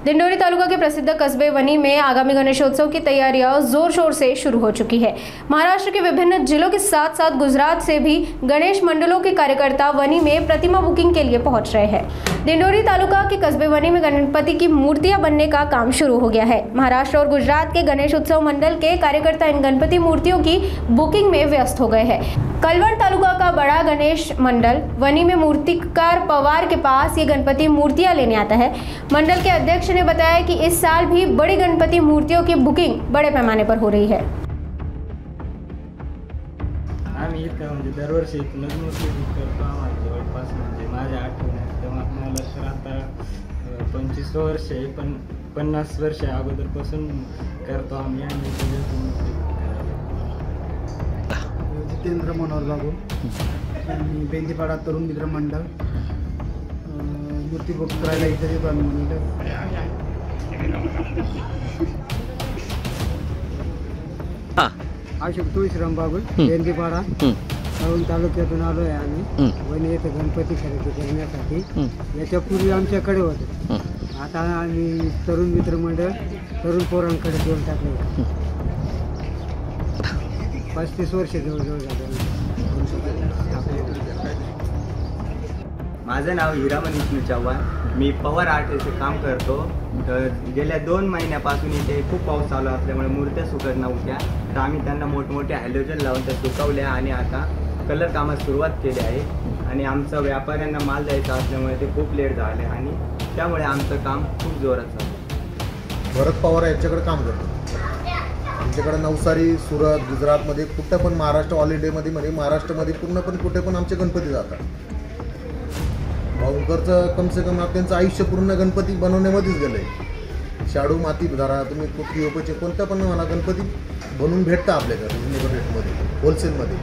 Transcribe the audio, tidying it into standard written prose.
दिंडोरी तालुका के प्रसिद्ध कस्बे वनी में आगामी गणेशोत्सव की तैयारियां जोर शोर से शुरू हो चुकी है। महाराष्ट्र के विभिन्न जिलों के साथ साथ गुजरात से भी गणेश मंडलों के कार्यकर्ता वनी में प्रतिमा बुकिंग के लिए पहुंच रहे हैं। दिंडोरी तालुका के कस्बे वनी में गणपति की मूर्तियां बनने का काम शुरू हो गया है। महाराष्ट्र और गुजरात के गणेश उत्सव मंडल के कार्यकर्ता इन गणपति मूर्तियों की बुकिंग में व्यस्त हो गए हैं। कलवण तालुका का बड़ा गणेश मंडल वनी में मूर्तिकार पवार के पास ये गणपति मूर्तियां लेने आता है। मंडल के अध्यक्ष ने बताया कि इस साल भी बड़ी गणपति मूर्तियों की बुकिंग बड़े पैमाने पर हो रही है। आम्ही इथं म्हणजे दरवर्षी नवीन मूर्ती बुक करतो। आम्हाला जवळपास म्हणजे माझ्या आठवण्यात तेव्हा मला तर आता 25 वर्ष आहे, पण 50 वर्ष अगोदरपासून करतो आम्ही। आणि जितेंद्र मनोहर बाबू आणि बेंदीपाडा तरुण मित्र मंडळ मूर्ती बुक करायला इथे येतो आम्ही। अशोक तुळशीराम बाबू बेंदीपाडा तरुण तालुक्यातून आलो आहे आम्ही। वणी येथे गणपती खरेदी करण्यासाठी। याच्यापूर्वी आमच्याकडे होते, आता आम्ही तरुण मित्र मंडळ तरुण पोरांकडे देऊन टाकले। 35 वर्ष जवळजवळ झाले। माझं नाव हिरामन विष्णू चव्हाण, मी पवार आर्ट येथे काम करतो। तर गेल्या 2 महिन्यापासून इथे खूप पाऊस चालू असल्यामुळे मूर्त्या सुकत नव्हत्या, तर आम्ही त्यांना मोठमोठे हॅलोजन लावून त्या सुकवल्या आणि आता कलर कामास सुरुवात केली आहे। आणि आमचं व्यापाऱ्यांना माल द्यायचा असल्यामुळे ते खूप लेट झाले आणि त्यामुळे आमचं काम खूप जोरात चालू। भरत पवार यांच्याकडे काम करतो। आमच्याकडे नवसारी, सुरत, गुजरातमध्ये कुठं पण महाराष्ट्र ऑल इंडियामध्ये म्हणजे महाराष्ट्रामध्ये पूर्ण पण कुठे पण आमचे गणपती जातात। भाऊंकरचं कम से कम त्यांचं आयुष्य पूर्ण गणपती बनवण्यामध्येच गेलं आहे। शाडू माती धरा तुम्ही पीओपीचे कोणत्या पण मला गणपती बनवून भेटता आपल्याकडे रिजनेबल रेटमध्ये होलसेलमध्ये।